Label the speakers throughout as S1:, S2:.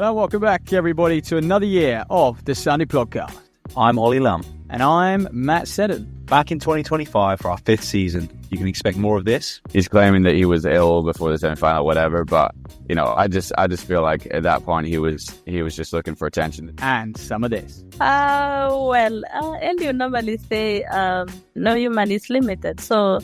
S1: Hello, welcome back, everybody, to another year of the Sunday Podcast.
S2: I'm Ollie Lum.
S1: And I'm Matt Seddon.
S2: Back in 2025 for our 5th season. You can expect more of this.
S3: He's claiming that he was ill before the semi-final, whatever. But, you know, I just feel like at that point he was just looking for attention.
S1: And some of this.
S4: And you normally say, no human is limited. So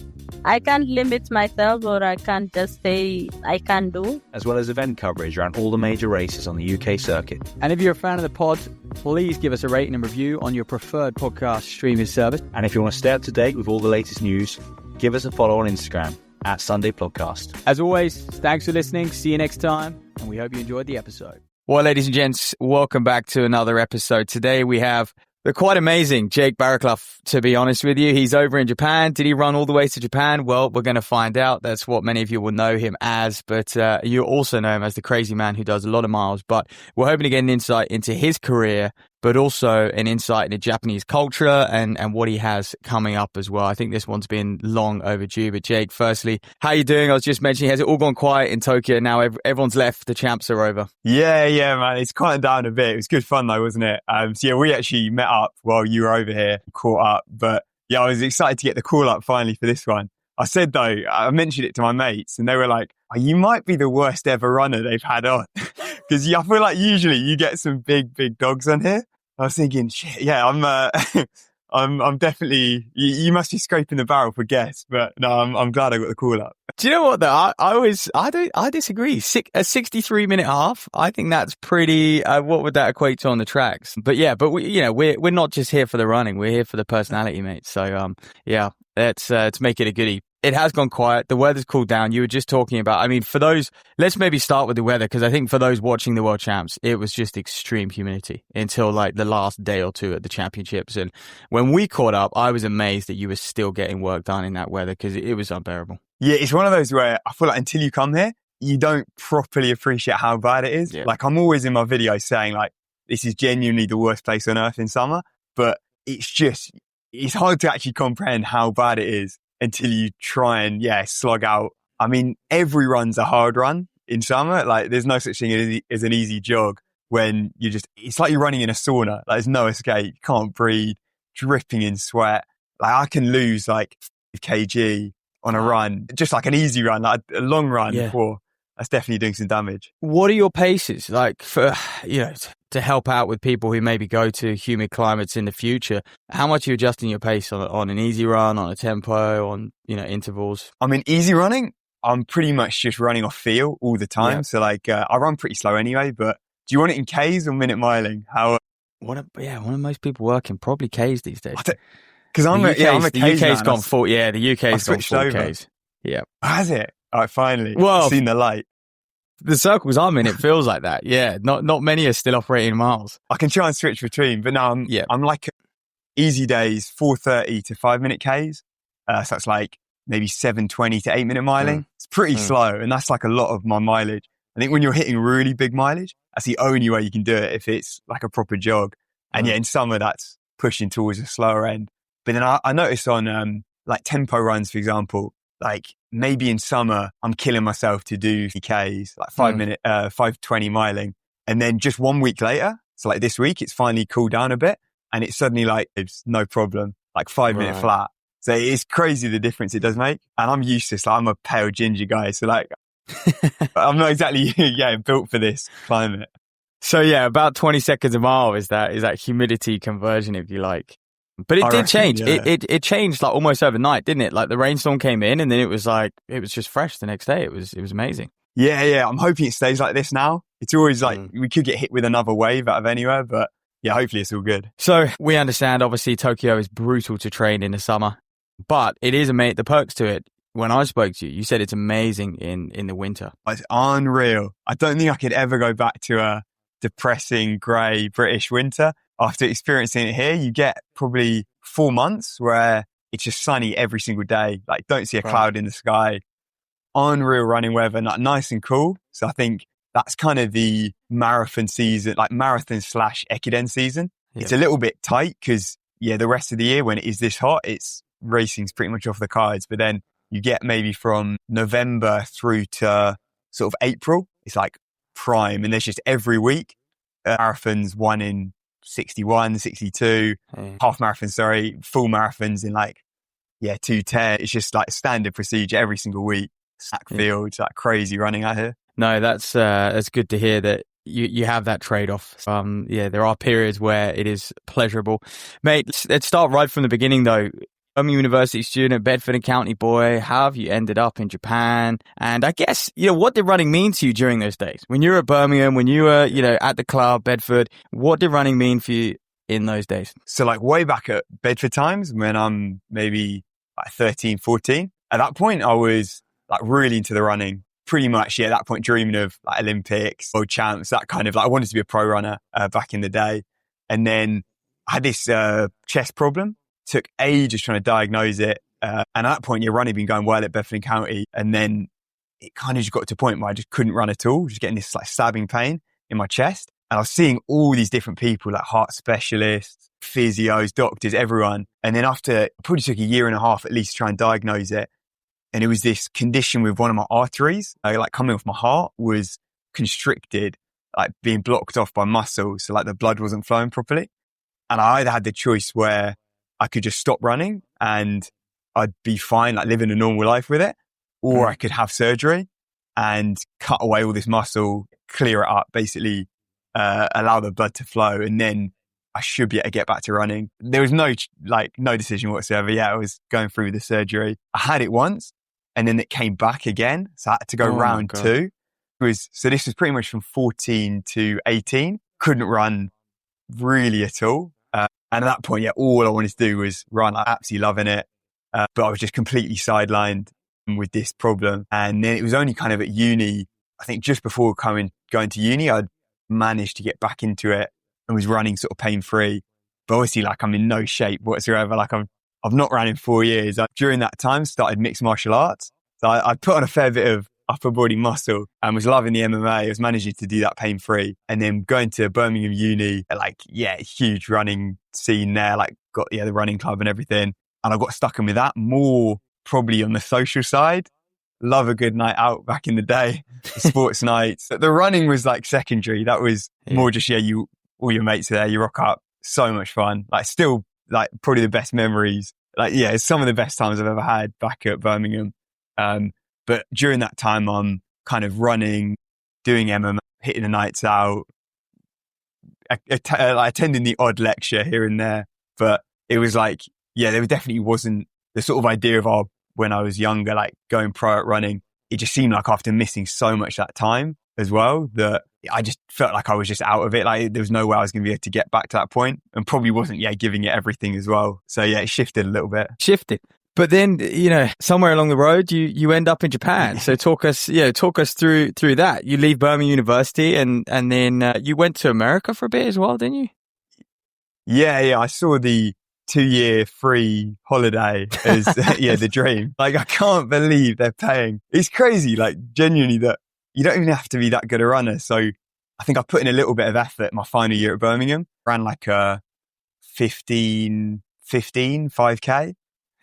S4: I can't limit myself, or I can't just say I can do.
S2: As well as event coverage around all the major races on the UK circuit.
S1: And if you're a fan of the pod, please give us a rating and review on your preferred podcast streaming service.
S2: And if you want to stay up to date with all the latest news, give us a follow on Instagram at Sunday Podcast.
S1: As always, thanks for listening. See you next time. And we hope you enjoyed the episode. Well, ladies and gents, welcome back to another episode. Today we have the quite amazing Jake Barraclough, to be honest with you. He's over in Japan. Did he run all the way to Japan? Well, we're going to find out. That's what many of you will know him as, but you also know him as the crazy man who does a lot of miles. But we're hoping to get an insight into his career, but also an insight into Japanese culture and what he has coming up as well. I think this one's been long overdue. But Jake, firstly, how are you doing? I was just mentioning, has it all gone quiet in Tokyo now? Everyone's left. The champs are over.
S5: Yeah, man. It's quieted down a bit. It was good fun though, wasn't it? So yeah, we actually met up while you were over here, caught up. But yeah, I was excited to get the call up finally for this one. I said though, I mentioned it to my mates and they were like, oh, you might be the worst ever runner they've had on. Because I feel like usually you get some big dogs on here. I was thinking, shit, yeah, I'm definitely, you must be scraping the barrel for guests, but no, I'm glad I got the call up.
S1: Do you know what though? I disagree. A 63-minute half. I think that's pretty, what would that equate to on the tracks? But yeah, we're not just here for the running. We're here for the personality, mate. So, yeah, let's make it a goodie. It has gone quiet. The weather's cooled down. You were just talking about, I mean, for those, let's maybe start with the weather, because I think for those watching the World Champs, it was just extreme humidity until like the last day or two at the championships. And when we caught up, I was amazed that you were still getting work done in that weather because it was unbearable.
S5: Yeah, it's one of those where I feel like until you come here, you don't properly appreciate how bad it is. Yeah. Like I'm always in my videos saying like, this is genuinely the worst place on earth in summer, but it's hard to actually comprehend how bad it is until you try and, slog out. I mean, every run's a hard run in summer. Like, there's no such thing as an easy jog when it's like you're running in a sauna. Like, there's no escape. You can't breathe, dripping in sweat. Like, I can lose like 5 kg on a run, just like an easy run, like a long run. Yeah. That's definitely doing some damage.
S1: What are your paces like for, to help out with people who maybe go to humid climates in the future? How much are you adjusting your pace on an easy run, on a tempo, on, intervals?
S5: I mean, easy running, I'm pretty much just running off feel all the time. Yeah. So like, I run pretty slow anyway, but do you want it in Ks or minute miling?
S1: What are most people working? Probably Ks these days.
S5: Because I'm a Ks
S1: the UK's gone full. Yeah, the UK's gone full Ks. Yeah.
S5: Has it? All right, finally.
S1: Well,
S5: seen the light.
S1: The circles I'm in, it feels like that. Yeah, not many are still operating miles.
S5: I can try and switch between, but now I'm like easy days, 4:30 to 5-minute Ks. So that's like maybe 7:20 to 8-minute miling. It's pretty slow, and that's like a lot of my mileage. I think when you're hitting really big mileage, that's the only way you can do it if it's like a proper jog. And in summer, that's pushing towards the slower end. But then I noticed on like tempo runs, for example, like maybe in summer, I'm killing myself to do Ks, like 5:20 miling. And then just 1 week later, so like this week, it's finally cooled down a bit and it's suddenly like, it's no problem, like 5-minute flat. So it's crazy the difference it does make. And I'm used to this, like I'm a pale ginger guy. So like, I'm not exactly, built for this climate.
S1: So yeah, about 20 seconds a mile is that humidity conversion, if you like. But it did change. Yeah. It changed like almost overnight, didn't it? Like the rainstorm came in and then it was just fresh the next day. It was amazing.
S5: Yeah. I'm hoping it stays like this now. It's always like we could get hit with another wave out of anywhere, but yeah, hopefully it's all good.
S1: So we understand obviously Tokyo is brutal to train in the summer, but it is the perks to it. When I spoke to you, you said it's amazing in the winter.
S5: It's unreal. I don't think I could ever go back to a depressing grey British winter. After experiencing it here, you get probably 4 months where it's just sunny every single day. Like don't see a cloud in the sky. Unreal running weather, nice and cool. So I think that's kind of the marathon season, like marathon / Ekiden season. Yeah. It's a little bit tight because the rest of the year when it is this hot, it's racing's pretty much off the cards. But then you get maybe from November through to sort of April, it's like prime. And there's just every week, marathons, one in 61, 62, half marathons, full marathons in like, 210. It's just like standard procedure every single week. Sack fields, like crazy running out here.
S1: No, that's good to hear that you have that trade-off. There are periods where it is pleasurable. Mate, let's start right from the beginning though. I'm a university student, Bedford and County boy. How have you ended up in Japan? And I guess, what did running mean to you during those days? When you were at Birmingham, when you were, at the club, Bedford, what did running mean for you in those days?
S5: So like way back at Bedford times when I'm maybe like 13, 14, at that point I was like really into the running. Pretty much, at that point dreaming of like Olympics, world champs, that kind of like I wanted to be a pro runner back in the day. And then I had this chest problem. Took ages trying to diagnose it. And at that point, running had been going well at Bedford County. And then it kind of just got to a point where I just couldn't run at all, just getting this like stabbing pain in my chest. And I was seeing all these different people, like heart specialists, physios, doctors, everyone. And then after, it probably took a year and a half at least to try and diagnose it. And it was this condition with one of my arteries, like coming off my heart, was constricted, like being blocked off by muscles. So like the blood wasn't flowing properly. And I either had the choice where I could just stop running and I'd be fine, like living a normal life with it, or I could have surgery and cut away all this muscle, clear it up, basically allow the blood to flow, and then I should be able to get back to running. There was no decision whatsoever. I was going through the surgery. I had it once and then it came back again. So I had to go round two. So this was pretty much from 14 to 18. Couldn't run really at all. And at that point, all I wanted to do was run. I absolutely loving it. But I was just completely sidelined with this problem. And then it was only kind of at uni, I think just before going to uni, I'd managed to get back into it and was running sort of pain-free. But obviously, like I'm in no shape whatsoever. Like I've not ran in 4 years. During that time, started mixed martial arts. So I put on a fair bit of upper body muscle and was loving the MMA. I was managing to do that pain-free. And then going to Birmingham uni, huge running scene there, like got the running club and everything. And I got stuck in with that more probably on the social side. Love a good night out back in the day, sports nights. The running was like secondary. That was more just, all your mates are there, you rock up. So much fun. Like still like probably the best memories. It's some of the best times I've ever had back at Birmingham. But during that time, I'm kind of running, doing MMA, hitting the nights out, attending the odd lecture here and there. But it was like, there definitely wasn't the sort of idea of when I was younger, like going pro at running. It just seemed like after missing so much that time as well, that I just felt like I was just out of it. Like there was no way I was going to be able to get back to that point, and probably wasn't giving it everything as well. So it shifted a little bit.
S1: But then, somewhere along the road, you end up in Japan. So talk us through that. You leave Birmingham University and then you went to America for a bit as well, didn't you?
S5: Yeah. I saw the 2-year free holiday as, the dream. Like, I can't believe they're paying. It's crazy, like genuinely, that you don't even have to be that good a runner. So I think I put in a little bit of effort my final year at Birmingham, ran like a 15, 5K.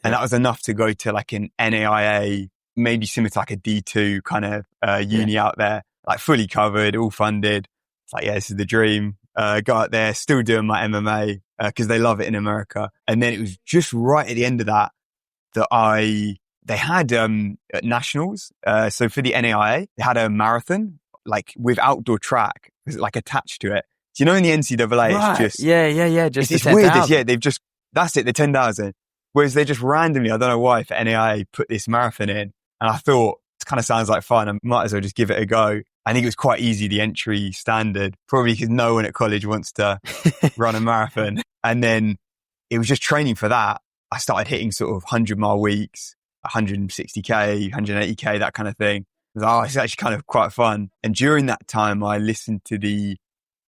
S5: And that was enough to go to like an NAIA, maybe similar to like a D2 kind of uni out there, like fully covered, all funded. It's like, this is the dream. Go out there, still doing my MMA because they love it in America. And then it was just right at the end of that they had at nationals. So for the NAIA, they had a marathon like with outdoor track, like attached to it. So in the NCAA,
S1: right.
S5: It's just
S1: just
S5: it's weird. They've just that's it, the 10,000. Whereas they just randomly, I don't know why, for NAIA put this marathon in. And I thought, this kind of sounds like fun. I might as well just give it a go. I think it was quite easy, the entry standard, probably because no one at college wants to run a marathon. And then it was just training for that. I started hitting sort of 100-mile weeks, 160K, 180K, that kind of thing. I was it's actually kind of quite fun. And during that time, I listened to the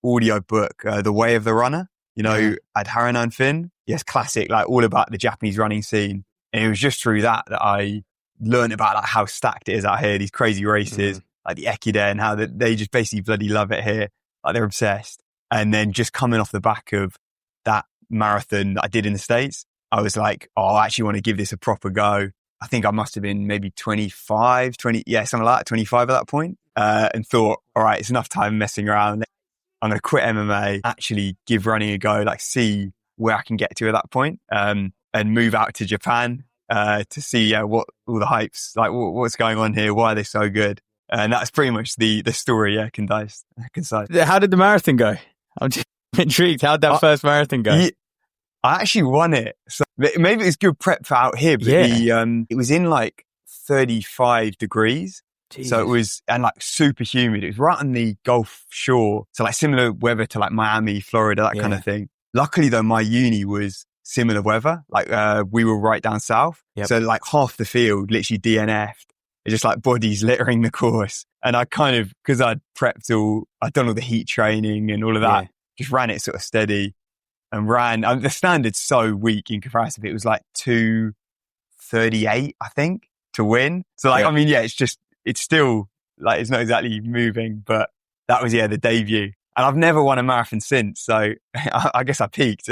S5: audio book, The Way of the Runner, Adharanan Finn. Yes, classic, like all about the Japanese running scene. And it was just through that I learned about like how stacked it is out here, these crazy races, like the Ekiden, how they just basically bloody love it here. Like they're obsessed. And then just coming off the back of that marathon that I did in the States, I was like, I actually want to give this a proper go. I think I must have been maybe 25, something like that, 25 at that point. and thought, all right, it's enough time messing around. I'm going to quit MMA, actually give running a go, like see where I can get to at that point, and move out to Japan to see what all the hype's like, what's going on here, why are they so good, and that's pretty much the story. Concise.
S1: How did the marathon go? I'm just intrigued. How'd that first marathon go?
S5: I actually won it, so maybe it's good prep for out here. But it was in like 35 degrees. Jesus. So it was, and like super humid. It was right on the Gulf Shore. So like similar weather to like Miami, Florida, that kind of thing. Luckily though, my uni was similar weather. Like, we were right down south. Yep. So like half the field literally DNF'd. It's just like bodies littering the course. And I kind of, cause I'd done all the heat training and all of that, just ran it sort of steady and ran. The standard's so weak in comparison. It was like 2:38, I think, to win. So like, I mean, it's still like, it's not exactly moving, but that was, the debut. And I've never won a marathon since. So I guess I peaked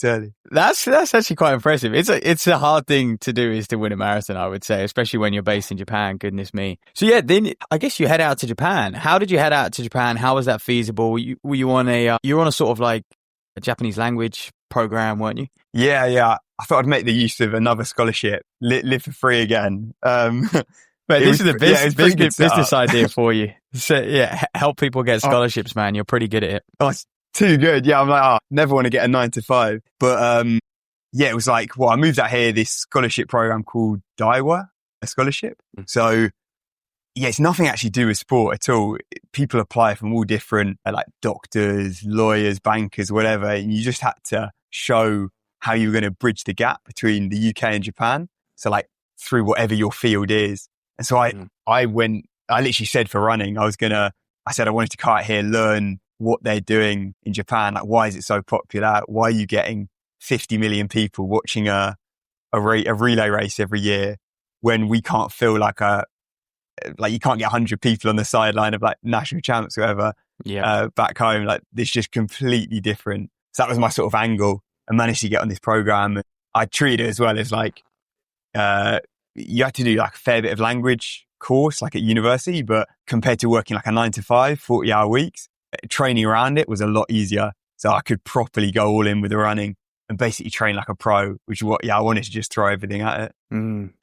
S5: early.
S1: That's actually quite impressive. It's a hard thing to do, is to win a marathon, I would say, especially when you're based in Japan. Goodness me. So then I guess you head out to Japan. How did you head out to Japan? How was that feasible? Were you on a sort of like a Japanese language program, weren't you?
S5: Yeah. I thought I'd make the use of another scholarship, live for free again.
S1: But this is a business idea for you. So help people get scholarships, man. You're pretty good at it.
S5: Oh, it's too good. Yeah, I'm like, never want to get a 9 to 5. But it was like, I moved out here, this scholarship program called Daiwa, a scholarship. So it's nothing actually to do with sport at all. People apply from all different, like doctors, lawyers, bankers, whatever. And you just had to show how you were going to bridge the gap between the UK and Japan. So like through whatever your field is. And so I literally said for running, I said I wanted to come out here, learn what they're doing in Japan. Like, why is it so popular? Why are you getting 50 million people watching a relay race every year when we can't feel like you can't get 100 people on the sideline of like national champs or whatever, back home. Like, it's just completely different. So that was my sort of angle. I managed to get on this program. I treated it as well as like, you had to do like a fair bit of language course, like at university, but compared to working like a 9 to 5, 40-hour weeks, training around it was a lot easier. So I could properly go all in with the running and basically train like a pro, which is what, I wanted to just throw everything at it.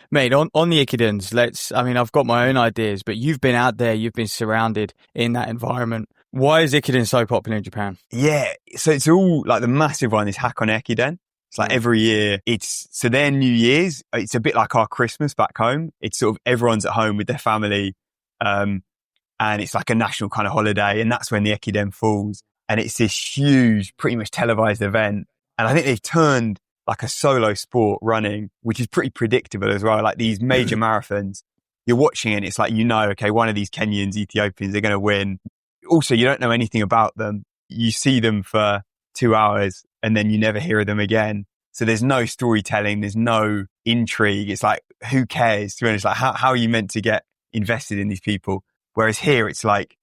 S1: Mate, on the Ekidens, I've got my own ideas, but you've been out there, you've been surrounded in that environment. Why is Ekiden so popular in Japan?
S5: Yeah, so it's all like the massive one is Hakone Ekiden. It's like every year, so their New Year's, it's a bit like our Christmas back home. It's sort of everyone's at home with their family. And it's like a national kind of holiday. And that's when the Ekiden falls. And it's this huge, pretty much televised event. And I think they've turned like a solo sport running, which is pretty predictable as well. Like these major marathons, you're watching it and it's like, okay, one of these Kenyans, Ethiopians, they're going to win. Also, you don't know anything about them. You see them for 2 hours and then you never hear of them again. So there's no storytelling. There's no intrigue. It's like, who cares? To be honest, like how are you meant to get invested in these people? Whereas here, it's like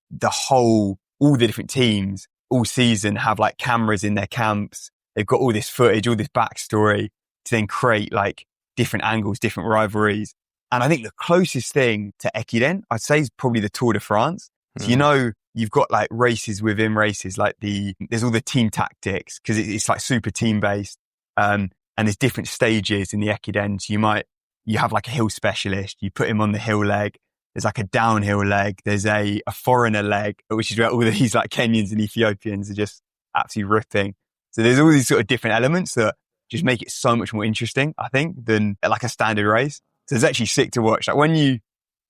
S5: all the different teams all season have like cameras in their camps. They've got all this footage, all this backstory to then create like different angles, different rivalries. And I think the closest thing to Ekiden, I'd say, is probably the Tour de France. So, you've got like races within races, like there's all the team tactics because it's like super team based. And there's different stages in the Ekiden. So you have like a hill specialist, you put him on the hill leg. There's like a downhill leg. There's a foreigner leg, which is where all these like Kenyans and Ethiopians are just absolutely ripping. So there's all these sort of different elements that just make it so much more interesting, I think, than like a standard race. So it's actually sick to watch. Like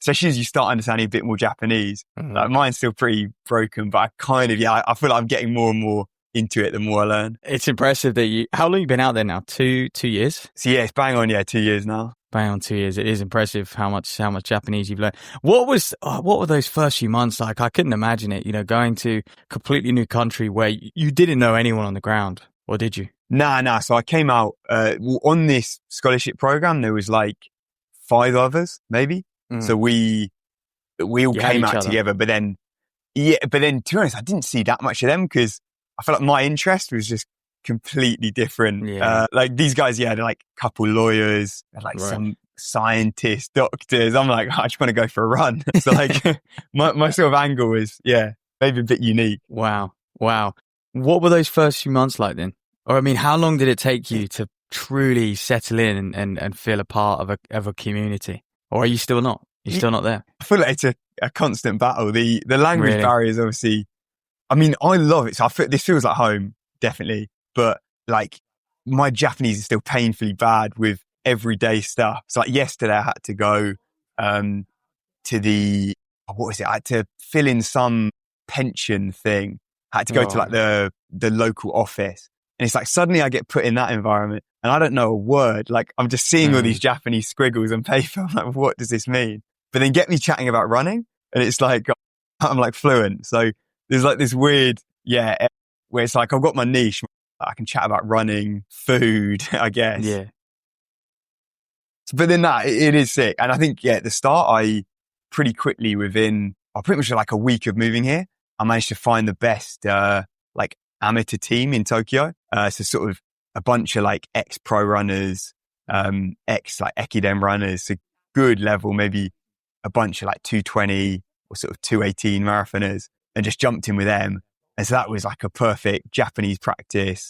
S5: especially as you start understanding a bit more Japanese, like mine's still pretty broken, but I feel like I'm getting more and more into it the more I learn.
S1: It's impressive that how long have you been out there now? 2 years?
S5: So it's bang on, 2 years now.
S1: Bang on 2 years. It is impressive how much Japanese you've learned. What were those first few months like? I couldn't imagine it, going to a completely new country where you didn't know anyone on the ground, or did you?
S5: Nah. So I came out, on this scholarship program, there was like 5 others, maybe. So we all came out together, but then to be honest, I didn't see that much of them because I felt like my interest was just completely different. Like these guys, they're like couple lawyers, like some scientists, doctors. I'm like, I just want to go for a run. So like my sort of angle is, maybe a bit unique.
S1: Wow. What were those first few months like then? Or I mean, how long did it take you to truly settle in and feel a part of a community? Or are you still not? You're still not there?
S5: I feel like it's a constant battle. The language barrier is obviously, I mean, I love it. So this feels like home, definitely. But like my Japanese is still painfully bad with everyday stuff. So like yesterday I had to go to I had to fill in some pension thing. I had to go to like the local office. And it's like suddenly I get put in that environment and I don't know a word. Like I'm just seeing all these Japanese squiggles on paper. I'm like, what does this mean? But then get me chatting about running and it's like, I'm like fluent. So there's like this weird, where it's like, I've got my niche. I can chat about running, food, I guess.
S1: Yeah.
S5: But then it is sick. And I think, at the start, I pretty quickly pretty much like a week of moving here, I managed to find the best, like amateur team in Tokyo. So sort of a bunch of like ex-pro runners, ex like Ekiden runners, so good level, maybe a bunch of like 220 or sort of 218 marathoners, and just jumped in with them. And so that was like a perfect Japanese practice.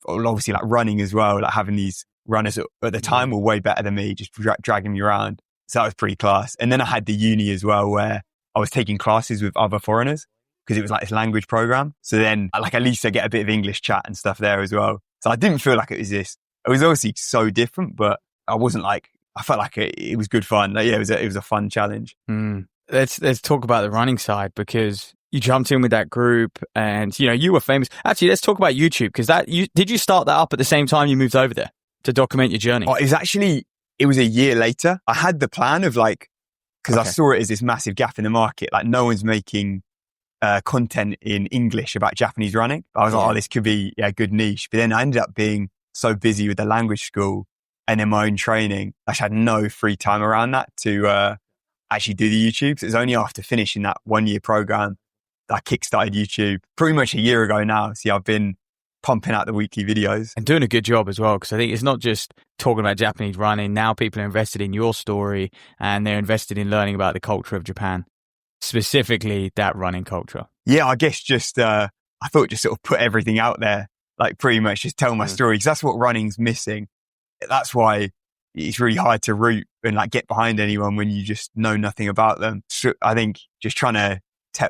S5: Obviously like running as well, like having these runners at the time were way better than me, just dragging me around. So that was pretty class. And then I had the uni as well, where I was taking classes with other foreigners because it was like this language program. So then like at least I get a bit of English chat and stuff there as well. So I didn't feel like it was obviously so different, but I felt like it was good fun. Like, it was a fun challenge.
S1: Let's talk about the running side, because you jumped in with that group and, you were famous. Actually, let's talk about YouTube, because did you start that up at the same time you moved over there to document your journey?
S5: Oh, it was a year later. I had the plan of like, because I saw it as this massive gap in the market. Like no one's making content in English about Japanese running. I was like, this could be a good niche. But then I ended up being so busy with the language school and in my own training, I just had no free time around that to actually do the YouTube. So it was only after finishing that 1 year program that I kickstarted YouTube pretty much a year ago now. See, I've been pumping out the weekly videos.
S1: And doing a good job as well, because I think it's not just talking about Japanese running. Now people are invested in your story and they're invested in learning about the culture of Japan, specifically that running culture.
S5: Yeah, I guess I thought just sort of put everything out there, like pretty much just tell my story, because that's what running's missing. That's why it's really hard to root and like get behind anyone when you just know nothing about them. So I think just trying to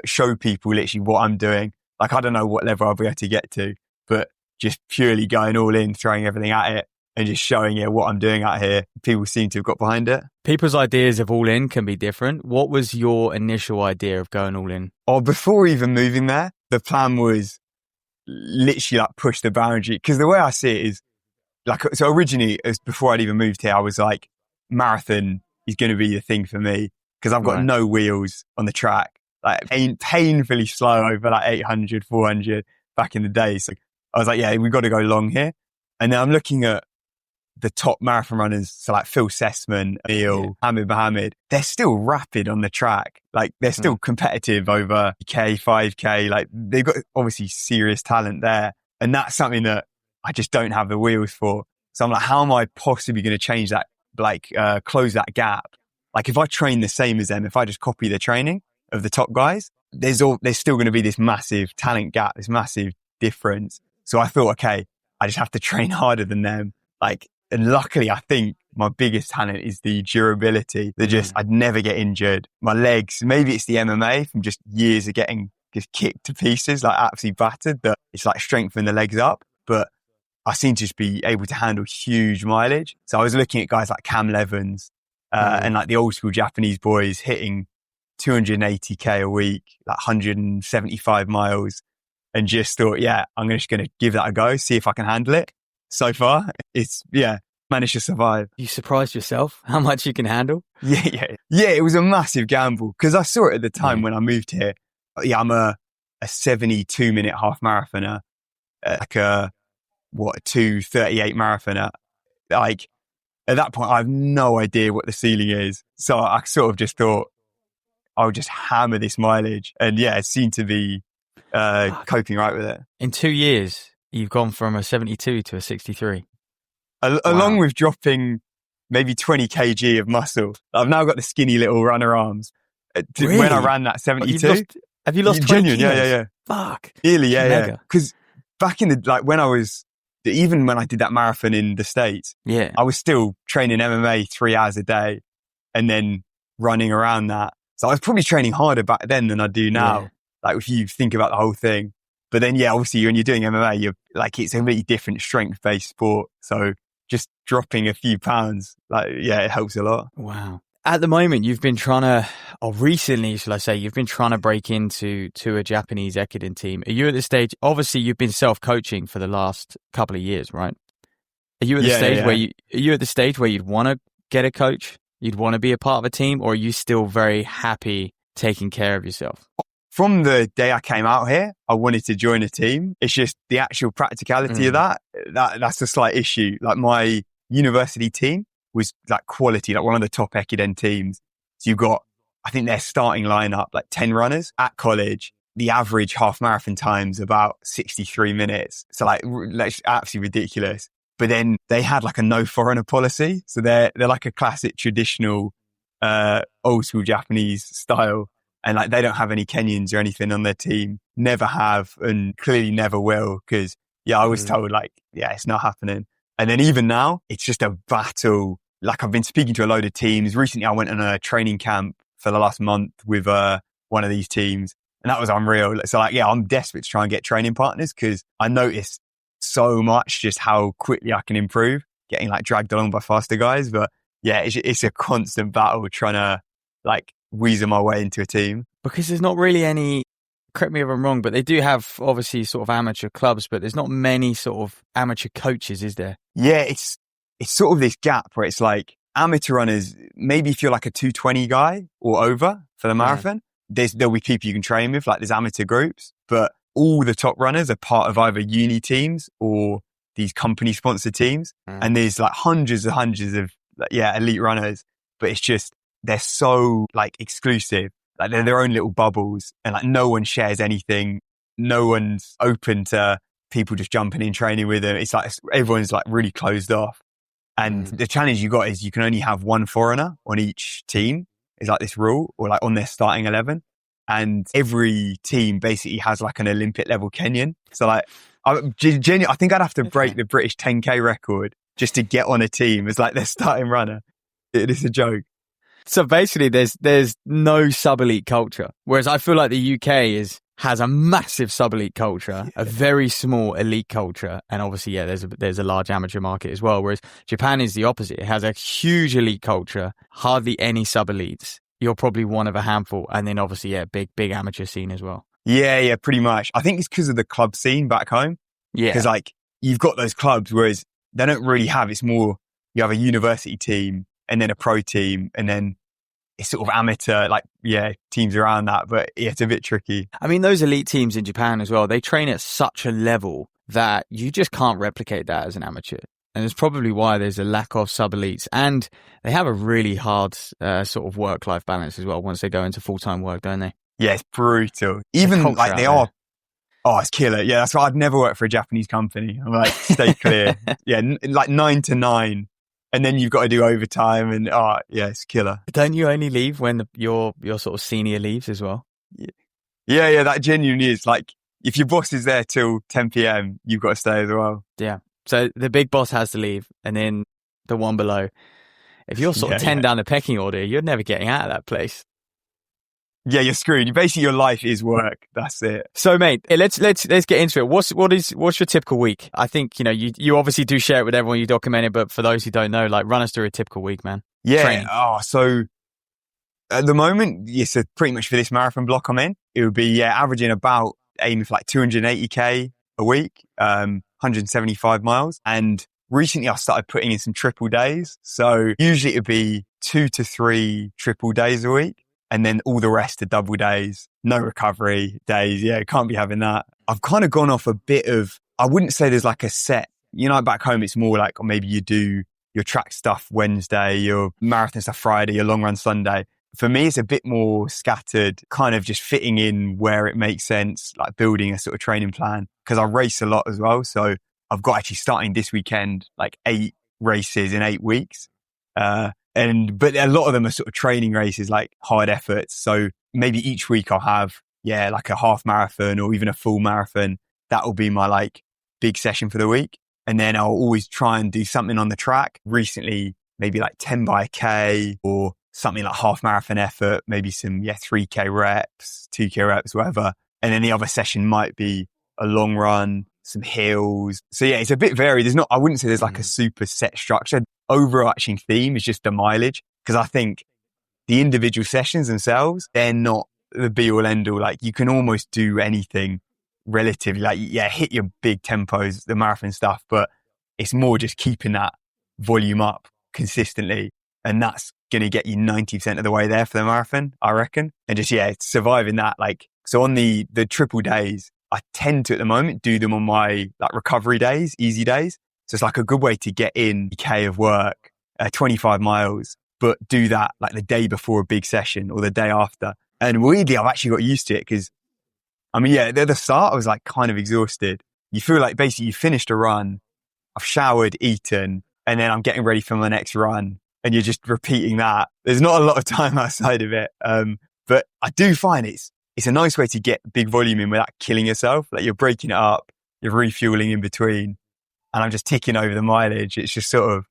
S5: show people literally what I'm doing. Like, I don't know what level I'll be able to get to, but just purely going all in, throwing everything at it and just showing what I'm doing out here. People seem to have got behind it.
S1: People's ideas of all in can be different. What was your initial idea of going all in?
S5: Oh, before even moving there, the plan was literally like push the boundary. Because the way I see it is like, so originally, before I'd even moved here, I was like, marathon is going to be the thing for me because I've got no wheels on the track. Like painfully slow over like 800, 400 back in the day. So I was like, we've got to go long here. And then I'm looking at the top marathon runners. So like Phil Sessman, Neil, Hamid Mohammed, they're still rapid on the track. Like they're still competitive over K, 5K. Like they've got obviously serious talent there. And that's something that I just don't have the wheels for. So I'm like, how am I possibly going to change that? Like, close that gap? Like if I train the same as them, if I just copy the training of the top guys, there's still going to be this massive talent gap, this massive difference. So I thought, okay, I just have to train harder than them. Like, and luckily I think my biggest talent is the durability. I'd never get injured. My legs, maybe it's the MMA from just years of getting just kicked to pieces, like absolutely battered, that it's like strengthen the legs up. But I seem to just be able to handle huge mileage. So I was looking at guys like Cam Levins, and like the old school Japanese boys hitting 280k a week, like 175 miles, and just thought, I'm just going to give that a go, see if I can handle it. So far, it's, managed to survive.
S1: You surprised yourself how much you can handle?
S5: Yeah, it was a massive gamble because I saw it at the time when I moved here. I'm a 72-minute half marathoner, like a 2:38 marathoner. Like at that point, I have no idea what the ceiling is. So I sort of just thought I'll just hammer this mileage, and it seemed to be coping right with it.
S1: In 2 years, you've gone from a 72 to a 63.
S5: Along with dropping maybe 20 kg of muscle. I've now got the skinny little runner arms.
S1: Really?
S5: When I ran that 72.
S1: Have you lost 20
S5: genuine?
S1: kilos?
S5: Yeah.
S1: Fuck.
S5: Nearly, yeah.
S1: Mega.
S5: Because back in even when I did that marathon in the States, I was still training MMA 3 hours a day and then running around that. So I was probably training harder back then than I do now. Yeah. Like if you think about the whole thing. But then, obviously when you're doing MMA, you're like, it's a completely different strength based sport. So just dropping a few pounds, it helps a lot.
S1: Wow. At the moment, you've been trying to, or recently, shall I say, you've been trying to break into a Japanese Ekiden team. Are you at the stage, obviously you've been self-coaching for the last couple of years, right? Are you at the stage where you'd want to get a coach? You'd want to be a part of a team, or are you still very happy taking care of yourself?
S5: From the day I came out here, I wanted to join a team. It's just the actual practicality of that's a slight issue. Like my university team was like quality, like one of the top Ekiden teams. So you've got, I think their starting lineup, like 10 runners at college. The average half marathon time's about 63 minutes. So like absolutely ridiculous. But then they had like a no foreigner policy. So they're like a classic traditional, old school Japanese style. And like, they don't have any Kenyans or anything on their team. Never have, and clearly never will. Cause I was told it's not happening. And then even now, it's just a battle. Like I've been speaking to a load of teams. Recently, I went on a training camp for the last month with one of these teams. And that was unreal. So I'm desperate to try and get training partners because I noticed so much just how quickly I can improve, getting like dragged along by faster guys. But it's a constant battle trying to weasel my way into a team.
S1: Because there's not really any, correct me if I'm wrong, but they do have obviously sort of amateur clubs, but there's not many sort of amateur coaches, is there?
S5: Yeah, it's sort of this gap where it's like amateur runners, maybe if you're like a 220 guy or over for the marathon, there'll be people you can train with, like there's amateur groups, but all the top runners are part of either uni teams or these company sponsored teams. And there's like hundreds of elite runners, but it's just, they're so exclusive. Like they're their own little bubbles and no one shares anything. No one's open to people just jumping in training with them. It's like everyone's really closed off. And the challenge you got is you can only have one foreigner on each team. It's like this rule, or on their starting 11. And every team basically has an Olympic level Kenyan. So I think I'd have to break the British 10K record just to get on a team as their starting runner. It is a joke.
S1: So basically there's no sub-elite culture. Whereas I feel like the UK has a massive sub-elite culture, a very small elite culture. And obviously, there's a large amateur market as well. Whereas Japan is the opposite. It has a huge elite culture, hardly any sub-elites. You're probably one of a handful. And then obviously, big amateur scene as well.
S5: Yeah, pretty much. I think it's because of the club scene back home. Yeah. Because you've got those clubs, whereas they don't really have, it's more, you have a university team and then a pro team and then it's sort of amateur, teams around that. But it's a bit tricky.
S1: I mean, those elite teams in Japan as well, they train at such a level that you just can't replicate that as an amateur. And it's probably why there's a lack of sub-elites. And they have a really hard sort of work-life balance as well once they go into full-time work, don't they?
S5: Yeah, it's brutal. Even they are, it's killer. Yeah, that's why I'd never work for a Japanese company. I'm stay clear. 9 to 9. And then you've got to do overtime and it's killer.
S1: Don't you only leave when your sort of senior leaves as well?
S5: Yeah, that genuinely is. If your boss is there till 10 p.m, you've got to stay as well.
S1: Yeah. So the big boss has to leave and then the one below. If you're sort of 10 down the pecking order, you're never getting out of that place.
S5: Yeah, you're screwed. Basically, your life is work. That's it.
S1: So, mate, let's get into it. What's your typical week? I think you obviously do share it with everyone. You document it, but for those who don't know, run us through a typical week, man.
S5: Yeah.
S1: Training.
S5: So at the moment, so pretty much for this marathon block I'm in, it would be averaging about aiming for 280k a week, 175 miles. And recently, I started putting in some triple days. So usually it would be 2 to 3 triple days a week. And then all the rest are double days, no recovery days. Yeah, can't be having that. I've kind of gone off a bit of, I wouldn't say there's a set, back home, it's more or maybe you do your track stuff Wednesday, your marathon stuff Friday, your long run Sunday. For me, it's a bit more scattered, kind of just fitting in where it makes sense, building a sort of training plan. Because I race a lot as well. So I've got actually starting this weekend, 8 races in 8 weeks. But a lot of them are sort of training races, like hard efforts. So maybe each week I'll have, like a half marathon or even a full marathon. That will be my like big session for the week. And then I'll always try and do something on the track. Recently, maybe like 10 by K or something like half marathon effort, maybe some, 3K reps, 2K reps, whatever. And then the other session might be a long run, some hills. So it's a bit varied. I wouldn't say there's like a super set structure. Overarching theme is just the mileage. Cause I think the individual sessions themselves, they're not the be all end all. Like you can almost do anything relatively, like, hit your big tempos, the marathon stuff, but it's more just keeping that volume up consistently. And that's going to get you 90% of the way there for the marathon, I reckon. And just, surviving that. Like, so on the triple days, I tend to at the moment do them on my like recovery days, easy days. So it's like a good way to get in K of work, 25 miles, but do that like the day before a big session or the day after. And weirdly, I've actually got used to it because at the start, I was like kind of exhausted. You feel like basically you finished a run, I've showered, eaten, and then I'm getting ready for my next run. And you're just repeating that. There's not a lot of time outside of it. But I do find it's a nice way to get big volume in without killing yourself. Like you're breaking it up, you're refueling in between, and I'm just ticking over the mileage. It's just sort of,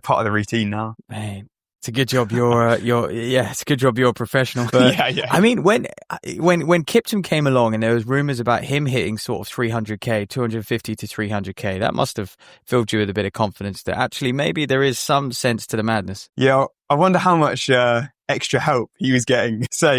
S5: part of the routine now.
S1: Man, it's a good job it's a good job you're a professional. But I mean, when Kiptum came along and there was rumors about him hitting sort of 300K, 250 to 300K, that must have filled you with a bit of confidence that actually maybe there is some sense to the madness.
S5: Yeah, I wonder how much extra help he was getting. So,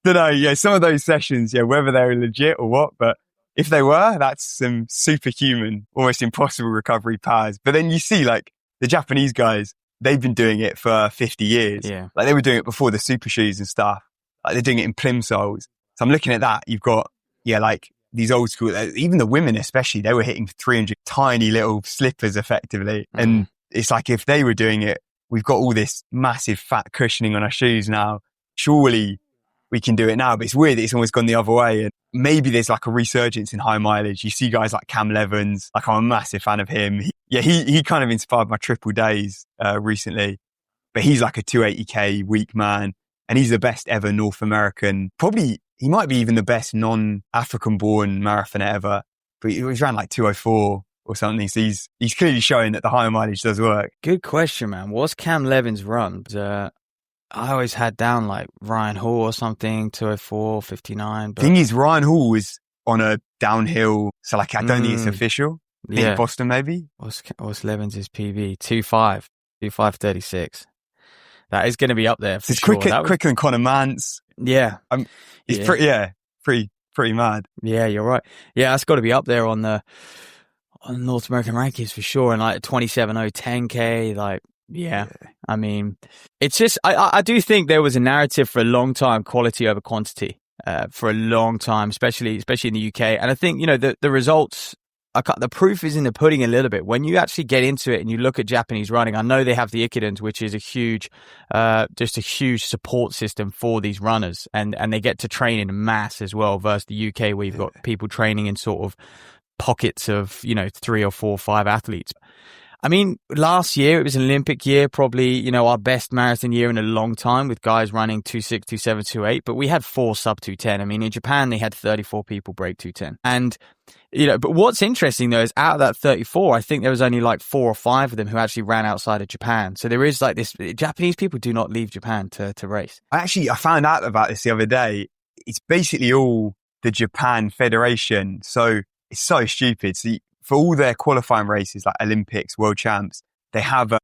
S5: don't know. Some of those sessions, whether they're legit or what, but if they were, that's some superhuman, almost impossible recovery powers. But then you see like the Japanese guys, they've been doing it for 50 years.
S1: Yeah.
S5: Like they were doing it before the super shoes and stuff. Like they're doing it in plimsolls. So I'm looking at that. You've got, like these old school, even the women especially, they were hitting 300 tiny little slippers effectively. And it's like if they were doing it, we've got all this massive fat cushioning on our shoes now. Surely we can do it now. But it's weird that it's almost gone the other way. And maybe there's like a resurgence in high mileage. You see guys like Cam Levins, like I'm a massive fan of him. He kind of inspired my triple days recently, but he's like a 280K week man and he's the best ever North American. Probably he might be even the best non-African born marathoner ever, but he was around like 204 or something. So he's clearly showing that the higher mileage does work.
S1: Good question, man. What's Cam Levins' run? I always had down like Ryan Hall or something, 204, 59. But
S5: thing is, Ryan Hall was on a downhill. So like, I don't think it's official. I think Boston maybe.
S1: What's Levins' PB? 2.536. That is going to be up there for
S5: it's
S1: sure.
S5: Quicker than Conor Mantz.
S1: Yeah.
S5: It's pretty mad.
S1: Yeah, you're right. Yeah, that's got to be up there on the North American rankings for sure. And like 27.0 10K, like, I mean, it's just, I do think there was a narrative for a long time, quality over quantity, for a long time, especially in the UK. And I think, the results, the proof is in the pudding a little bit. When you actually get into it and you look at Japanese running, I know they have the Ekidens, which is just a huge support system for these runners. And they get to train in mass as well versus the UK where you've got people training in sort of pockets of, 3 or 4 or 5 athletes. I mean, last year, it was an Olympic year, probably, our best marathon year in a long time with guys running 2.6, 2.7, 2.8, but we had 4 sub 2.10. I mean, in Japan, they had 34 people break 2.10. And, but what's interesting though, is out of that 34, I think there was only like 4 or 5 of them who actually ran outside of Japan. So there is like this, Japanese people do not leave Japan to race.
S5: I found out about this the other day. It's basically all the Japan Federation. So it's so stupid. So for all their qualifying races, like Olympics, World Champs, they have a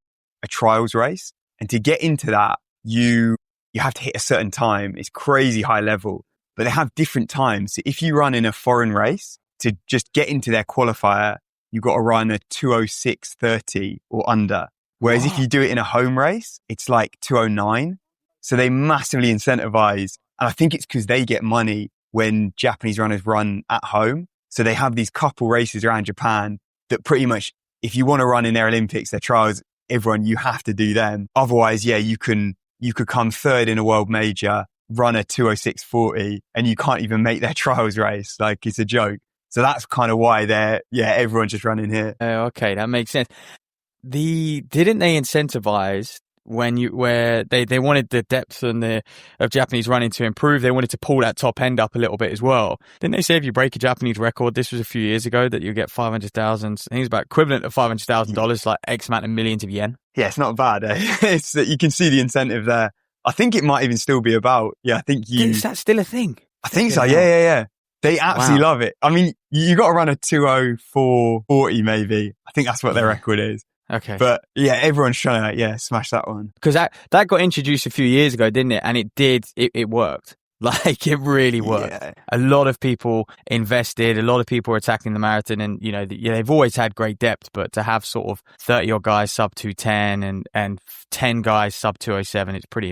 S5: trials race. And to get into that, you have to hit a certain time. It's crazy high level, but they have different times. So if you run in a foreign race, to just get into their qualifier, you've got to run a 2:06:30 or under. Whereas if you do it in a home race, it's like 2:09. So they massively incentivize. And I think it's because they get money when Japanese runners run at home. So they have these couple races around Japan that pretty much, if you want to run in their Olympics, their trials, you have to do them. Otherwise, you could come third in a world major, run a 2:06:40, and you can't even make their trials race. Like, it's a joke. So that's kind of why everyone's just running here.
S1: Okay, that makes sense. didn't they incentivize where they wanted the depth of Japanese running to improve? They wanted to pull that top end up a little bit as well. Didn't they say if you break a Japanese record, this was a few years ago, that you get 500,000? I think it's about equivalent of $500,000, like X amount of millions of yen.
S5: Yeah, it's not bad. It's you can see the incentive there. I think it might even still be about. Yeah, I think
S1: Is that still a thing?
S5: I think so. Yeah. They absolutely love it. I mean, you got to run a 2:04.40 maybe. I think that's what their record is.
S1: Okay.
S5: But yeah, everyone's trying to smash that one.
S1: Because that got introduced a few years ago, didn't it? And it worked. Like, it really worked. Yeah. A lot of people invested, a lot of people were attacking the marathon, and, they've always had great depth, but to have sort of 30 odd guys sub 210 and 10 guys sub 207, it's pretty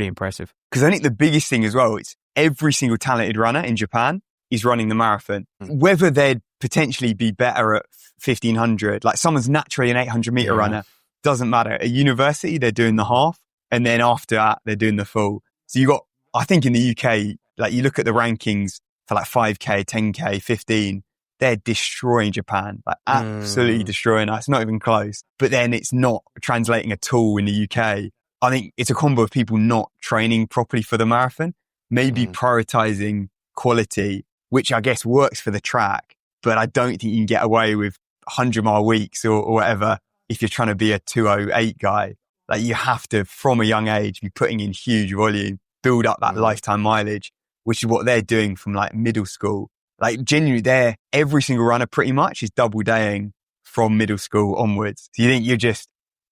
S1: impressive.
S5: Because I think the biggest thing as well, it's every single talented runner in Japan is running the marathon. Whether they'd potentially be better at 1500, like someone's naturally an 800 meter runner, doesn't matter. At university, they're doing the half, and then after that, they're doing the full. So I think in the UK, like you look at the rankings for like 5K, 10K, 15, they're destroying Japan, like absolutely destroying us, not even close. But then it's not translating at all in the UK. I think it's a combo of people not training properly for the marathon, maybe prioritizing quality, which I guess works for the track, but I don't think you can get away with 100-mile weeks or whatever if you're trying to be a 2:08 guy. Like, you have to, from a young age, be putting in huge volume, build up that lifetime mileage, which is what they're doing from like middle school. Like, genuinely, every single runner pretty much is double daying from middle school onwards. So you think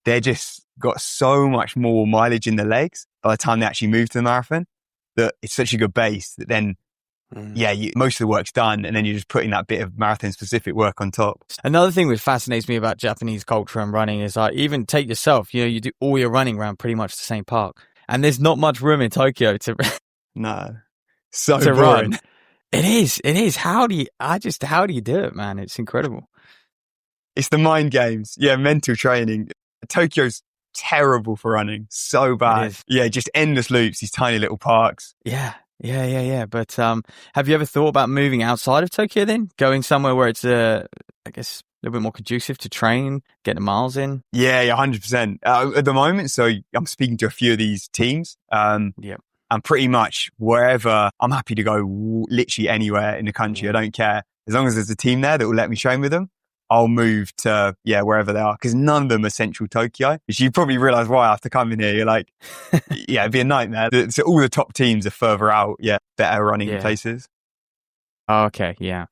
S5: they're just got so much more mileage in the legs by the time they actually move to the marathon, that it's such a good base that then, most of the work's done, and then you're just putting that bit of marathon specific work on top.
S1: Another thing that fascinates me about Japanese culture and running is, like, even take yourself, you do all your running around pretty much the same park, and there's not much room in Tokyo to run. It is. How do you do it, man? It's incredible.
S5: It's the mind games. Yeah, mental training. Tokyo's terrible for running. So bad. Yeah, just endless loops, these tiny little parks.
S1: Yeah. But have you ever thought about moving outside of Tokyo then? Going somewhere where it's, I guess, a little bit more conducive to train, get the miles in?
S5: Yeah, 100%. At the moment, so I'm speaking to a few of these teams. And pretty much wherever, I'm happy to go literally anywhere in the country. I don't care. As long as there's a team there that will let me train with them, I'll move to, wherever they are. Because none of them are central Tokyo. Which you probably realize why after coming here, you're like, it'd be a nightmare. So all the top teams are further out. Yeah, better running places.
S1: Okay, yeah.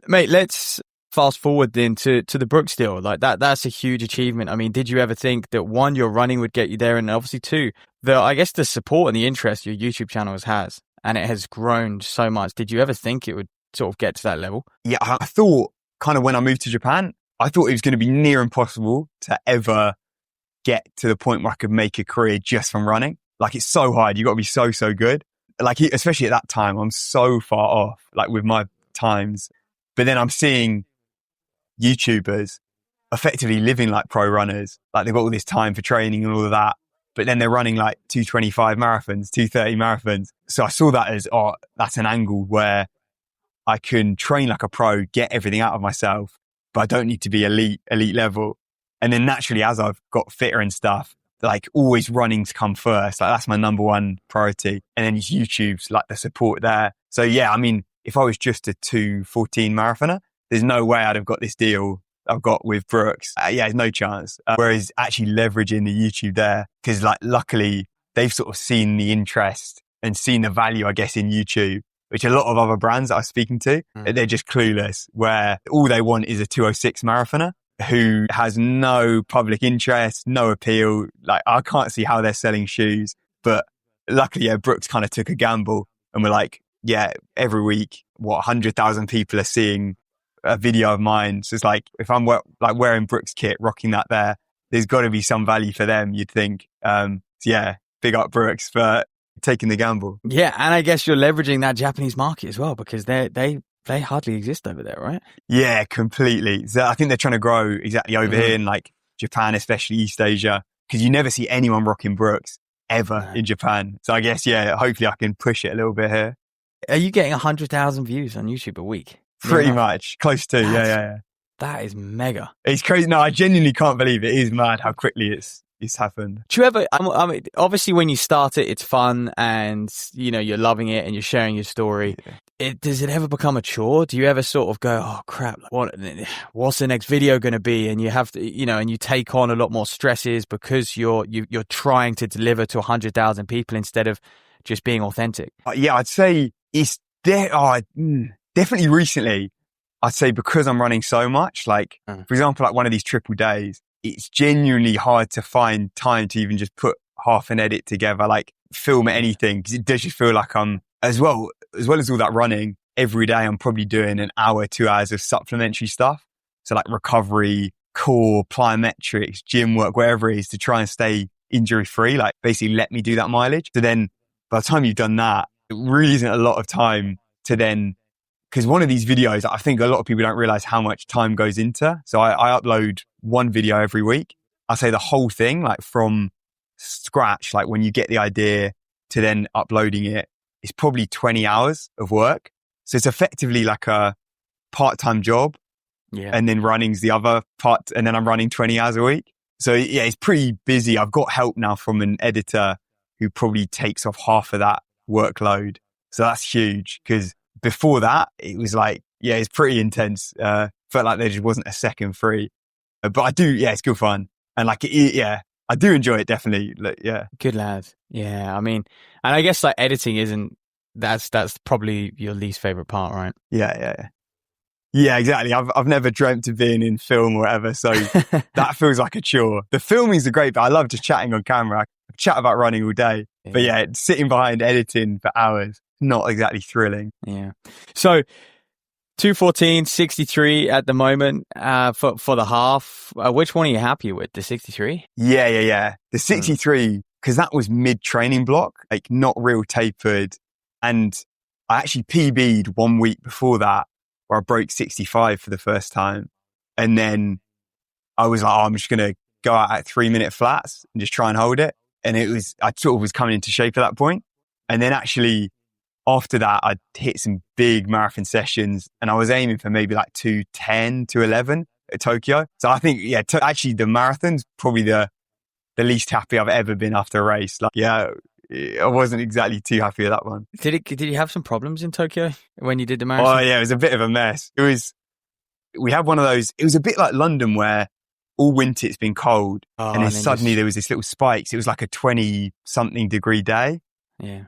S1: Mate, let's fast forward then to the Brooks deal. Like, that's a huge achievement. I mean, did you ever think that, one, your running would get you there, and obviously two, the support and the interest your YouTube channel has, and it has grown so much. Did you ever think it would sort of get to that level?
S5: Yeah, I thought, kind of when I moved to Japan, I thought it was going to be near impossible to ever get to the point where I could make a career just from running. Like, it's so hard. You got to be so, so good. Like, especially at that time, I'm so far off, like, with my times. But then I'm seeing YouTubers effectively living like pro runners. Like, they've got all this time for training and all of that. But then they're running like 2:25 marathons, 2:30 marathons. So I saw that as, that's an angle where I can train like a pro, get everything out of myself, but I don't need to be elite level. And then naturally, as I've got fitter and stuff, like, always running's come first. Like, that's my number one priority. And then YouTube's like the support there. So yeah, I mean, if I was just a 2:14 marathoner, there's no way I'd have got this deal I've got with Brooks. There's no chance. Whereas actually leveraging the YouTube there, because like, luckily they've sort of seen the interest and seen the value, I guess, in YouTube, which a lot of other brands that I'm speaking to, they're just clueless, where all they want is a 2:06 marathoner who has no public interest, no appeal. Like, I can't see how they're selling shoes. But luckily, Brooks kind of took a gamble, and we're like, every week, 100,000 people are seeing a video of mine. So it's like, if I'm wearing Brooks kit, rocking that there's got to be some value for them, you'd think. Big up Brooks for taking the gamble.
S1: Yeah, and I guess you're leveraging that Japanese market as well, because they hardly exist over there, right?
S5: Yeah, completely. So I think they're trying to grow exactly over here in like Japan, especially East Asia, because you never see anyone rocking Brooks ever in Japan. So I guess, hopefully I can push it a little bit here. Are
S1: you getting 100,000 views on YouTube a week?
S5: Pretty much. Close to, yeah.
S1: That is mega.
S5: It's crazy. No, I genuinely can't believe it. It is mad how quickly it's happened.
S1: Do you ever, I mean, obviously when you start it, it's fun and, you know, you're loving it and you're sharing your story. Yeah. Does it ever become a chore? Do you ever sort of go, oh crap, what's the next video going to be? And you have to, you know, and you take on a lot more stresses because you're trying to deliver to 100,000 people instead of just being authentic.
S5: Yeah, I'd say it's definitely recently. I'd say because I'm running so much, like, for example, like one of these triple days, it's genuinely hard to find time to even just put half an edit together, like film anything. Because it does just feel like I'm, as well as all that running, every day I'm probably doing an hour, 2 hours of supplementary stuff. So like recovery, core, plyometrics, gym work, wherever it is to try and stay injury free, like basically let me do that mileage. So then by the time you've done that, it really isn't a lot of time to then, because one of these videos, I think a lot of people don't realize how much time goes into. So I upload one video every week. I say the whole thing, like from scratch, like when you get the idea to then uploading it, it's probably 20 hours of work. So it's effectively like a part-time job. Yeah. And then running's the other part. And then I'm running 20 hours a week. So yeah, it's pretty busy. I've got help now from an editor who probably takes off half of that workload. So that's huge because before that, it was like, yeah, it's pretty intense. Felt like there just wasn't a second free. But I do, yeah, it's good fun. And like, yeah, I do enjoy it, definitely. Like, yeah.
S1: Good lad. Yeah, I mean, and I guess like editing that's probably your least favorite part, right?
S5: Yeah. Yeah, exactly. I've never dreamt of being in film or whatever. So that feels like a chore. The filming's a great bit. I love just chatting on camera. I chat about running all day. Yeah. But yeah, sitting behind editing for hours, not exactly thrilling.
S1: Yeah. So 2:14, 63 at the moment for the half. Which one are you happy with? The 63?
S5: Yeah. The 63, because that was mid-training block, like not real tapered. And I actually PB'd 1 week before that where I broke 65 for the first time. And then I was like, I'm just going to go out at 3-minute flats and just try and hold it. And I sort of was coming into shape at that point. And then actually after that, I hit some big marathon sessions and I was aiming for maybe like 2:10, 2:11 at Tokyo. So I think, yeah, actually the marathon's probably the least happy I've ever been after a race. Like, yeah, I wasn't exactly too happy with that one.
S1: Did you have some problems in Tokyo when you did the marathon?
S5: Oh yeah, it was a bit of a mess. We had one of those, it was a bit like London where all winter it's been cold and then suddenly there was this little spikes. It was like a 20 something degree day,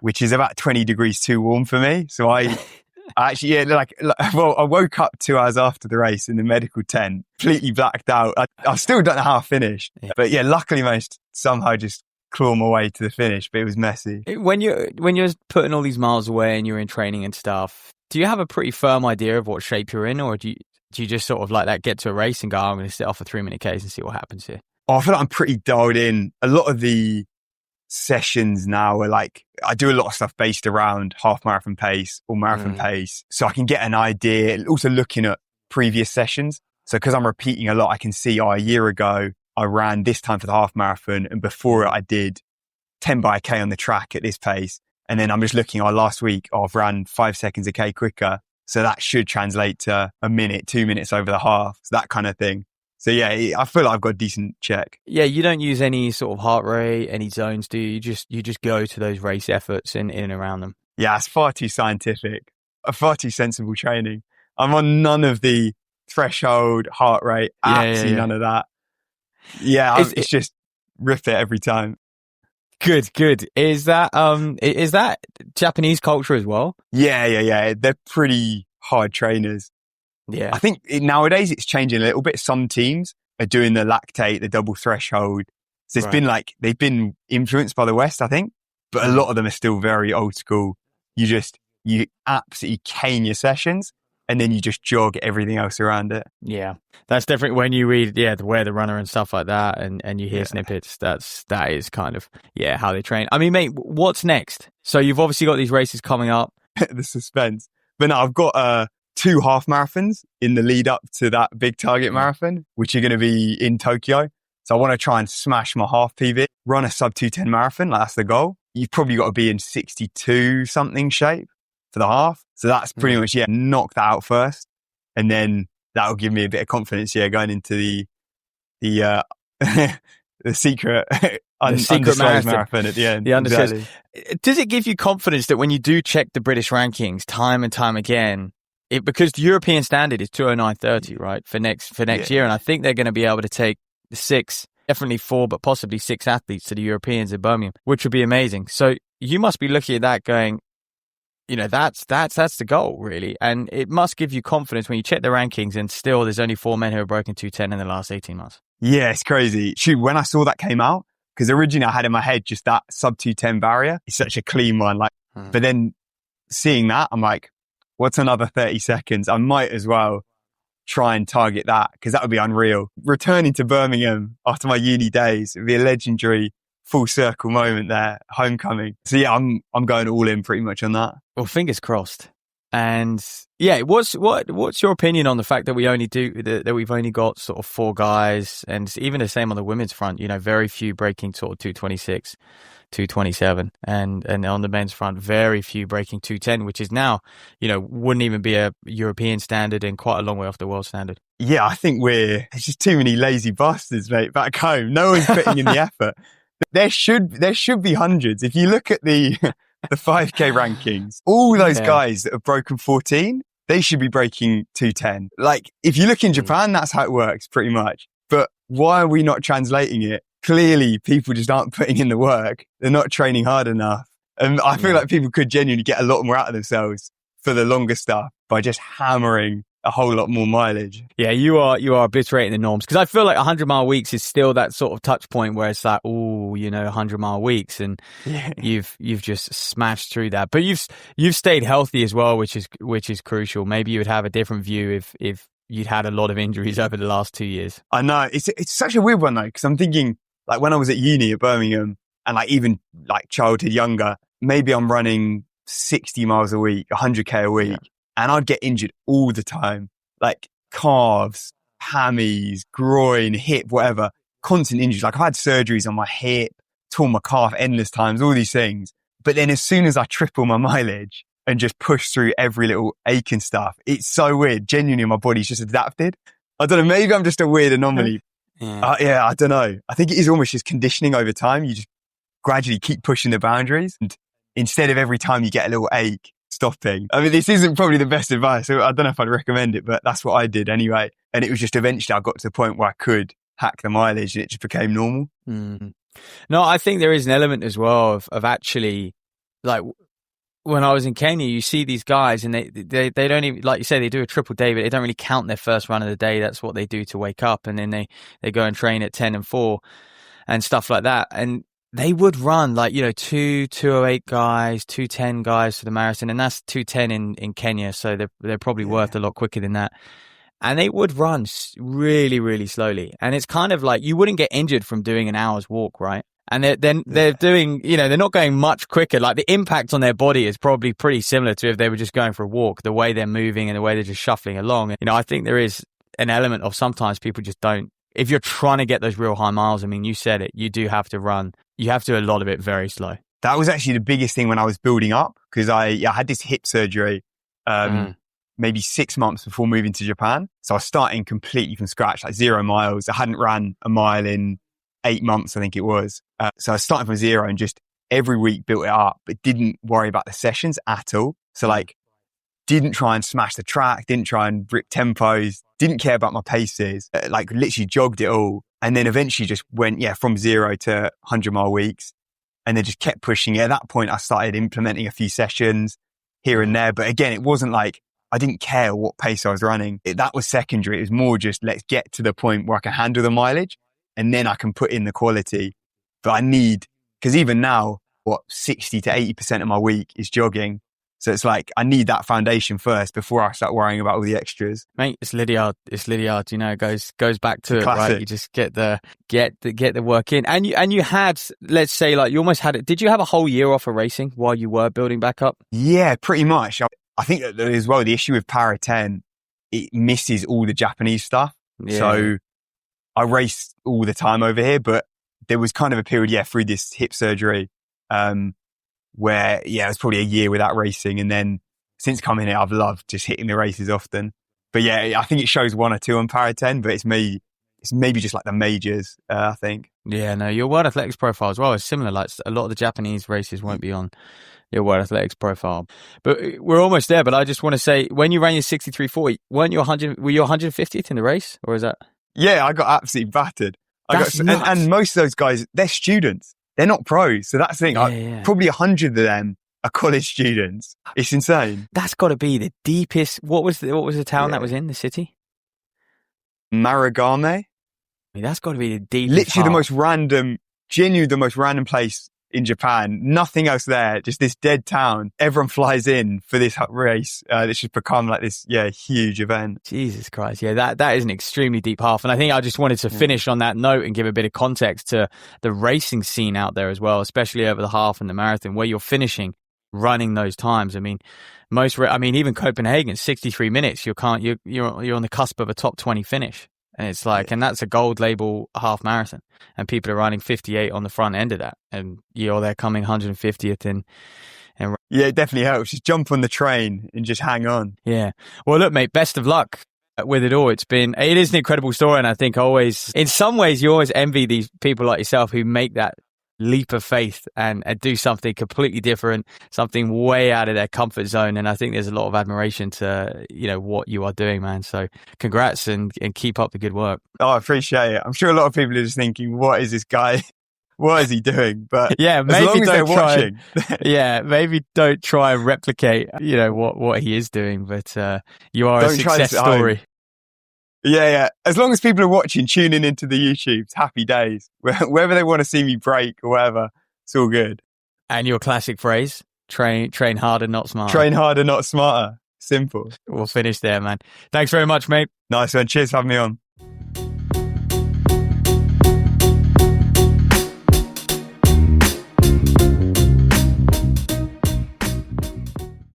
S5: which is about 20 degrees too warm for me. So I actually, I woke up 2 hours after the race in the medical tent, completely blacked out. I still don't know how I finished, but yeah, luckily managed to somehow just claw my way to the finish, but it was messy.
S1: When you're putting all these miles away and you're in training and stuff, do you have a pretty firm idea of what shape you're in, or do you just sort of like that get to a race and go, I'm going to sit off a 3-minute Ks and see what happens here?
S5: Oh, I feel like I'm pretty dialed in. A lot of the sessions now are like, I do a lot of stuff based around half marathon pace or marathon pace. So I can get an idea, also looking at previous sessions. So because I'm repeating a lot, I can see, a year ago, I ran this time for the half marathon and before it, I did 10 by a K on the track at this pace. And then I'm just looking, last week, I've ran 5 seconds a K quicker. So that should translate to a minute, 2 minutes over the half. So that kind of thing. So yeah, I feel like I've got a decent check.
S1: Yeah, you don't use any sort of heart rate, any zones, do you? You just go to those race efforts in and around them.
S5: Yeah, it's far too scientific, far too sensible training. I'm on none of the threshold, heart rate, absolutely none of that. Yeah, it's just rip it every time.
S1: Good. Is that Japanese culture as well?
S5: Yeah. They're pretty hard trainers.
S1: Yeah.
S5: I think nowadays it's changing a little bit. Some teams are doing the lactate, the double threshold. So it's been like, they've been influenced by the West, I think, but a lot of them are still very old school. You absolutely cane your sessions and then you just jog everything else around it.
S1: Yeah. That's different when you read, the Where the Runner and stuff like that and you hear snippets. That is kind of, how they train. I mean, mate, what's next? So you've obviously got these races coming up.
S5: The suspense. But no, I've got 2 half marathons in the lead up to that big target marathon, which are going to be in Tokyo. So I want to try and smash my half PB, run a sub 2:10 marathon. Like that's the goal. You've probably got to be in 62 something shape for the half. So that's pretty much, knock that out first. And then that'll give me a bit of confidence, going into the the secret marathon at the end.
S1: Exactly. Does it give you confidence that when you do check the British rankings time and time again, because the European standard is 209.30, right, for next year, and I think they're going to be able to take 6, definitely 4, but possibly 6 athletes to the Europeans in Birmingham, which would be amazing. So you must be looking at that going, that's the goal, really. And it must give you confidence when you check the rankings and still there's only 4 men who have broken 210 in the last 18 months.
S5: Yeah, it's crazy. Shoot, when I saw that came out, because originally I had in my head just that sub 210 barrier. It's such a clean one. But then seeing that, I'm like, what's another 30 seconds? I might as well try and target that, because that would be unreal. Returning to Birmingham after my uni days, it would be a legendary full circle moment there, homecoming. So yeah, I'm going all in pretty much on that.
S1: Well, fingers crossed. And yeah, what's your opinion on the fact that we've only got sort of 4 guys, and even the same on the women's front, very few breaking sort of 226, 227, and on the men's front, very few breaking 210, which is now, wouldn't even be a European standard and quite a long way off the world standard.
S5: Yeah, I think there's just too many lazy bastards, mate, back home. No one's putting in the effort. There should be hundreds. If you look at the 5K rankings, all those guys that have broken 14, they should be breaking 210. Like, if you look in Japan, that's how it works pretty much. But why are we not translating it? Clearly, people just aren't putting in the work. They're not training hard enough. And I feel like people could genuinely get a lot more out of themselves for the longer stuff by just hammering a whole lot more mileage.
S1: Yeah, you are obliterating the norms, because I feel like 100-mile weeks is still that sort of touch point where it's like, 100-mile weeks, and you've just smashed through that. But you've stayed healthy as well, which is crucial. Maybe you would have a different view if you'd had a lot of injuries over the last 2 years.
S5: I know, it's such a weird one though, because I'm thinking, like, when I was at uni at Birmingham, and like even like childhood younger, maybe I'm running 60 miles a week, 100k a week. And I'd get injured all the time, like calves, hammies, groin, hip, whatever, constant injuries. Like, I've had surgeries on my hip, torn my calf endless times, all these things. But then as soon as I triple my mileage and just push through every little ache and stuff, it's so weird. Genuinely, my body's just adapted. I don't know, maybe I'm just a weird anomaly. I don't know. I think it is almost just conditioning over time. You just gradually keep pushing the boundaries. And instead of every time you get a little ache, stopping. I mean, this isn't probably the best advice. So I don't know if I'd recommend it, but that's what I did anyway. And it was just eventually I got to the point where I could hack the mileage and it just became normal.
S1: Mm-hmm. No, I think there is an element as well of actually, like, when I was in Kenya, you see these guys and they don't even, like you say, they do a triple day, but they don't really count their first run of the day. That's what they do to wake up. And then they go and train at 10 and 4 and stuff like that. And they would run like, 208 guys, 210 guys for the marathon. And that's 210 in Kenya. So they're probably worth a lot quicker than that. And they would run really, really slowly. And it's kind of like you wouldn't get injured from doing an hour's walk, right? And they're doing, they're not going much quicker. Like, the impact on their body is probably pretty similar to if they were just going for a walk, the way they're moving and the way they're just shuffling along. And, I think there is an element of sometimes people just don't, if you're trying to get those real high miles, I mean, you said it, you do have to run. You have to do a lot of it very slow.
S5: That was actually the biggest thing when I was building up, because I had this hip surgery maybe 6 months before moving to Japan. So I was starting completely from scratch, like 0 miles. I hadn't ran a mile in 8 months, I think it was. So I was starting from 0 and just every week built it up, but didn't worry about the sessions at all. So like, didn't try and smash the track, didn't try and rip tempos, didn't care about my paces, like literally jogged it all. And then eventually just went, from 0 to 100-mile weeks, and then just kept pushing it. At that point, I started implementing a few sessions here and there. But again, it wasn't like I didn't care what pace I was running. That was secondary. It was more just, let's get to the point where I can handle the mileage and then I can put in the quality. But I need, because even now, 60 to 80% of my week is jogging. So it's like, I need that foundation first before I start worrying about all the extras.
S1: Mate, it's Lydiard. It goes back to it, right? You just get the work in. And you had, let's say, like, you almost had it. Did you have a whole year off of racing while you were building back up?
S5: Yeah, pretty much. I think that as well, the issue with Para 10, it misses all the Japanese stuff. Yeah. So I raced all the time over here, but there was kind of a period, through this hip surgery, where, it was probably a year without racing. And then since coming here, I've loved just hitting the races often. But yeah, I think it shows 1 or 2 on Para 10, but it's maybe just like the majors, I think.
S1: Yeah, no, your World Athletics profile as well is similar. Like a lot of the Japanese races won't be on your World Athletics profile. But we're almost there. But I just want to say, when you ran your 63.40, were you 150th in the race, or is that?
S5: Yeah, I got absolutely battered.
S1: That's nuts.
S5: And most of those guys, they're students. They're not pros. So that's the thing. Probably 100 of them are college students. It's insane.
S1: That's got to be the deepest. What was the town that was in the city?
S5: Marugame.
S1: I mean, that's got to be the deepest.
S5: Literally the most random place in Japan. Nothing else there. Just this dead town. Everyone flies in for this race. It's just become like this, huge event.
S1: Jesus Christ. Yeah, that is an extremely deep half. And I think I just wanted to finish on that note and give a bit of context to the racing scene out there as well, especially over the half and the marathon, where you're finishing running those times. I mean, even Copenhagen, 63 minutes. You're on the cusp of a top 20 finish. And it's like, and that's a gold label half marathon, and people are running 58 on the front end of that, and they're coming 150th in.
S5: Yeah, it definitely helps. Just jump on the train and just hang on.
S1: Yeah. Well, look, mate, best of luck with it all. It is an incredible story, and I think in some ways, you always envy these people like yourself who make that leap of faith and do something completely different, something way out of their comfort zone. And I think there's a lot of admiration to what you are doing, man. So congrats and keep up the good work.
S5: Oh, I appreciate it. I'm sure a lot of people are just thinking, what is this guy? What is he doing? But
S1: yeah, maybe
S5: as long as they're watching.
S1: Maybe don't try and replicate what he is doing, but you are a success story.
S5: Yeah. As long as people are watching, tuning into the YouTubes, happy days. Whether they want to see me break or whatever, it's all good.
S1: And your classic phrase, train harder, not smarter.
S5: Train harder, not smarter. Simple.
S1: We'll finish there, man. Thanks very much, mate.
S5: Nice one. Cheers for having me on.